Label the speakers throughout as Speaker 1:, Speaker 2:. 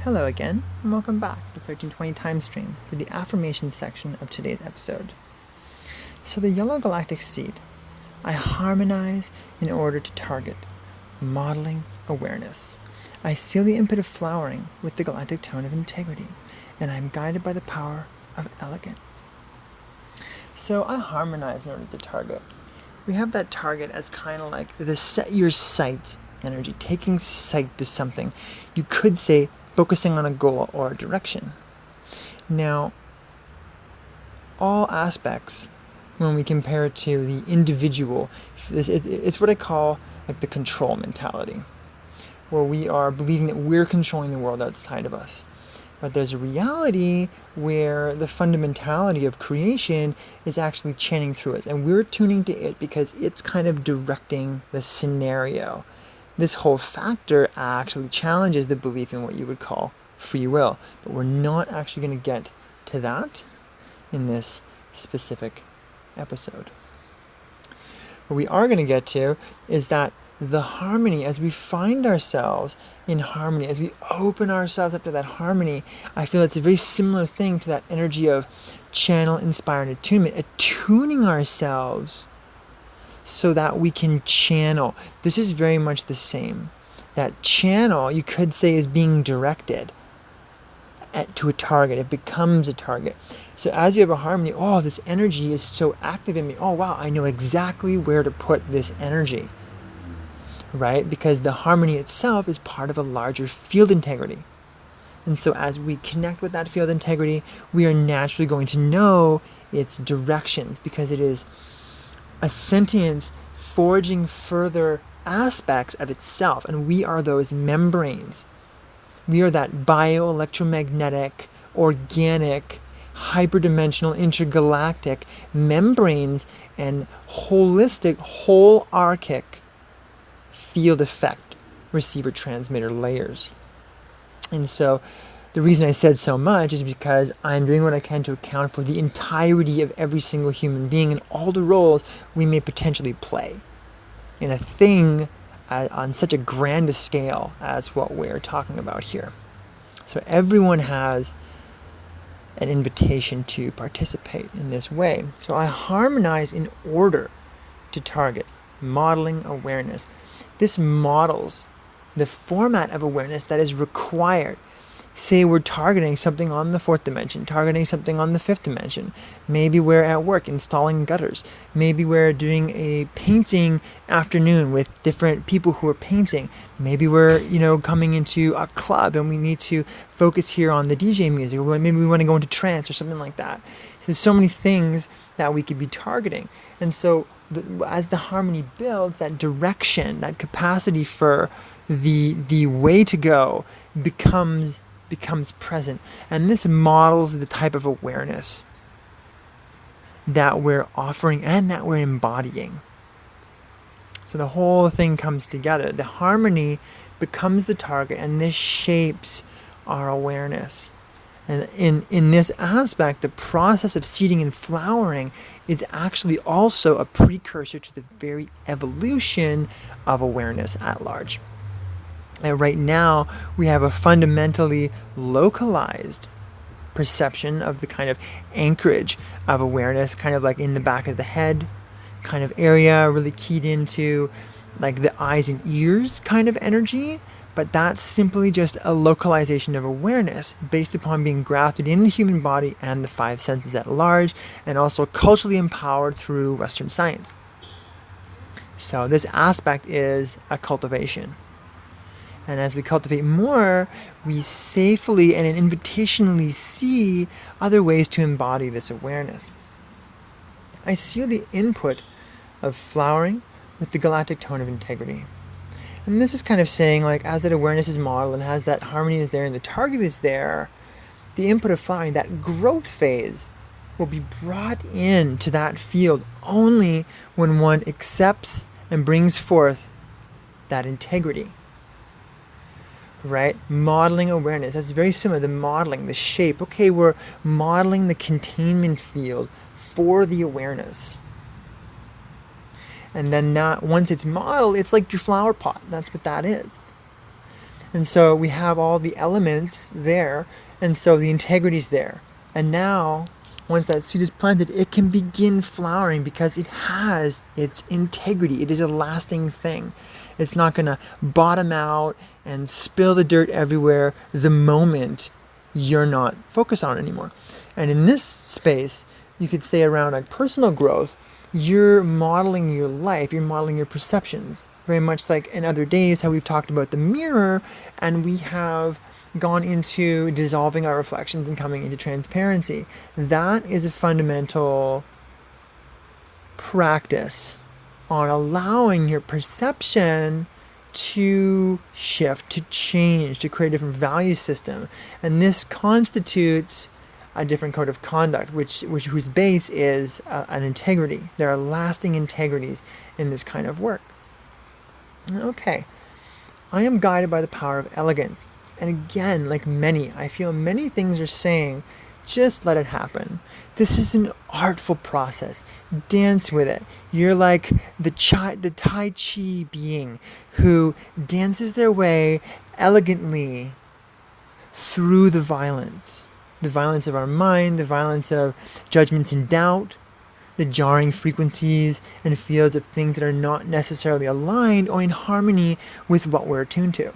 Speaker 1: Hello again, and welcome back to 1320 Time Stream for the Affirmation section of today's episode. So the yellow galactic seed, I harmonize in order to target, modeling awareness. I seal the input of flowering with the galactic tone of integrity, and I am guided by the power of elegance. So I harmonize in order to target. We have that target as kind of like the set your sights energy, taking sight to something. You could say focusing on a goal or a direction. Now, all aspects, when we compare it to the individual, it's what I call like the control mentality, where we are believing that we're controlling the world outside of us. But there's a reality where the fundamentality of creation is actually chanting through us, and we're tuning to it because it's kind of directing the scenario. This whole factor actually challenges the belief in what you would call free will, but we're not actually going to get to that in this specific episode. What we are going to get to is that the harmony, as we find ourselves in harmony, as we open ourselves up to that harmony, I feel it's a very similar thing to that energy of channel, inspire, and attunement, attuning ourselves so that we can channel. This is very much the same. That channel, you could say, is being directed to a target. It becomes a target. So as you have a harmony, oh, this energy is so active in me. Oh, wow, I know exactly where to put this energy, right? Because the harmony itself is part of a larger field integrity. And so as we connect with that field integrity, we are naturally going to know its directions, because it is a sentience forging further aspects of itself, and we are those membranes. We are that bioelectromagnetic, organic, hyperdimensional, intergalactic membranes and holistic, holarchic field effect receiver transmitter layers. And so the reason I said so much is because I'm doing what I can to account for the entirety of every single human being and all the roles we may potentially play in a thing on such a grand a scale as what we're talking about here. So everyone has an invitation to participate in this way. So I harmonize in order to target, modeling awareness. This models the format of awareness that is required. Say we're targeting something on the fourth dimension, targeting something on the fifth dimension. Maybe we're at work installing gutters. Maybe we're doing a painting afternoon with different people who are painting. Maybe we're, coming into a club and we need to focus here on the DJ music. Or maybe we want to go into trance or something like that. There's so many things that we could be targeting. And so as the harmony builds, that direction, that capacity for the way to go becomes present. And this models the type of awareness that we're offering and that we're embodying. So the whole thing comes together. The harmony becomes the target, and this shapes our awareness. And in this aspect, the process of seeding and flowering is actually also a precursor to the very evolution of awareness at large. And right now, we have a fundamentally localized perception of the kind of anchorage of awareness, kind of like in the back of the head kind of area, really keyed into like the eyes and ears kind of energy. But that's simply just a localization of awareness based upon being grafted in the human body and the five senses at large, and also culturally empowered through Western science. So this aspect is a cultivation. And as we cultivate more, we safely and invitationally see other ways to embody this awareness. I seal the input of flowering with the galactic tone of integrity. And this is kind of saying, like, as that awareness is modeled and as that harmony is there and the target is there, the input of flowering, that growth phase, will be brought into that field only when one accepts and brings forth that integrity. Right? Modeling awareness. That's very similar. The modeling, the shape. Okay, we're modeling the containment field for the awareness. And then once it's modeled, it's like your flower pot. That's what that is. And so we have all the elements there, and so the integrity's there. And now, once that seed is planted, it can begin flowering because it has its integrity. It is a lasting thing. It's not going to bottom out and spill the dirt everywhere the moment you're not focused on it anymore. And in this space, you could say around like personal growth, you're modeling your life, you're modeling your perceptions. Very much like in other days, how we've talked about the mirror, and we have gone into dissolving our reflections and coming into transparency. That is a fundamental practice on allowing your perception to shift, to change, to create a different value system. And this constitutes a different code of conduct, whose base is an integrity. There are lasting integrities in this kind of work. Okay, I am guided by the power of elegance. And again, like I feel many things are saying, just let it happen. This is an artful process. Dance with it. You're like the Tai Chi being who dances their way elegantly through the violence. The violence of our mind, the violence of judgments and doubt, the jarring frequencies and fields of things that are not necessarily aligned or in harmony with what we're attuned to.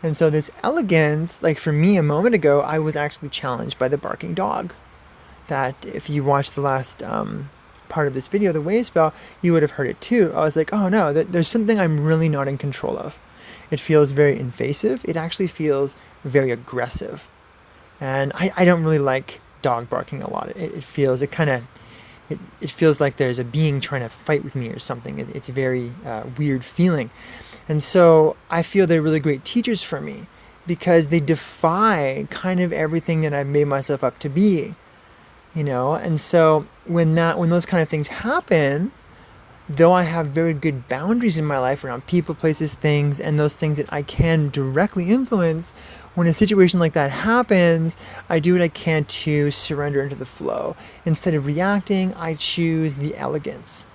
Speaker 1: And so this elegance, like for me a moment ago, I was actually challenged by the barking dog. That if you watched the last part of this video, the wave spell, you would have heard it too. I was like, oh no, there's something I'm really not in control of. It feels very invasive. It actually feels very aggressive. And I don't really like dog barking a lot. It feels like there's a being trying to fight with me or something. It's a very weird feeling. And so I feel they're really great teachers for me because they defy kind of everything that I've made myself up to be, And so when those kind of things happen, though I have very good boundaries in my life around people, places, things, and those things that I can directly influence, when a situation like that happens, I do what I can to surrender into the flow. Instead of reacting, I choose the elegance.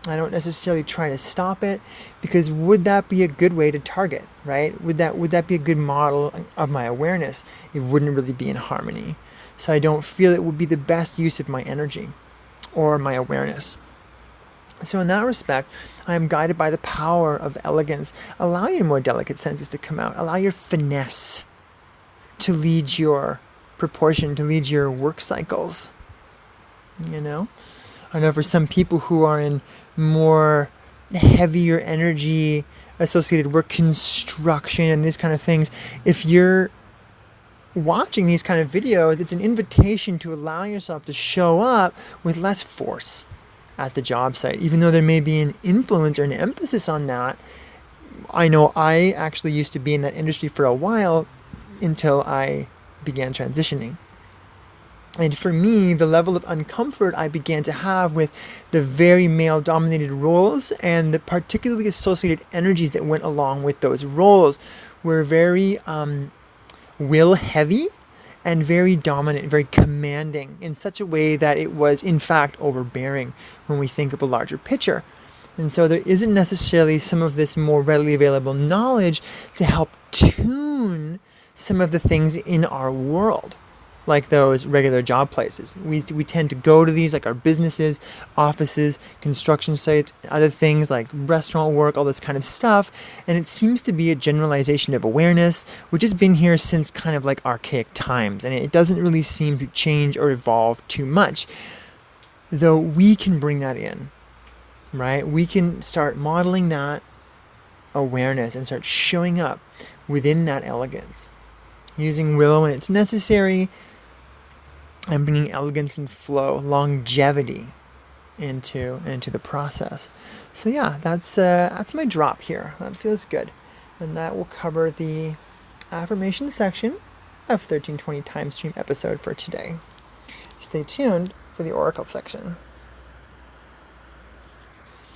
Speaker 1: I don't necessarily try to stop it, because would that be a good way to target, right? Would that be a good model of my awareness? It wouldn't really be in harmony. So I don't feel it would be the best use of my energy or my awareness. So in that respect, I am guided by the power of elegance. Allow your more delicate senses to come out. Allow your finesse to lead your proportion, to lead your work cycles. I know for some people who are in more heavier energy associated work, construction and these kind of things, if you're watching these kind of videos, it's an invitation to allow yourself to show up with less force at the job site, even though there may be an influence or an emphasis on that. I know I actually used to be in that industry for a while until I began transitioning. And for me, the level of uncomfort I began to have with the very male-dominated roles and the particularly associated energies that went along with those roles were very will-heavy and very dominant, very commanding in such a way that it was, in fact, overbearing when we think of a larger picture. And so there isn't necessarily some of this more readily available knowledge to help tune some of the things in our world, like those regular job places. We tend to go to these, like our businesses, offices, construction sites, other things like restaurant work, all this kind of stuff. And it seems to be a generalization of awareness, which has been here since kind of like archaic times. And it doesn't really seem to change or evolve too much. Though we can bring that in, right? We can start modeling that awareness and start showing up within that elegance, using will when it's necessary, and bringing elegance and flow, longevity into the process. So yeah, that's my drop here. That feels good, and that will cover the affirmation section of 1320 Time Stream episode for today. Stay tuned for the oracle section.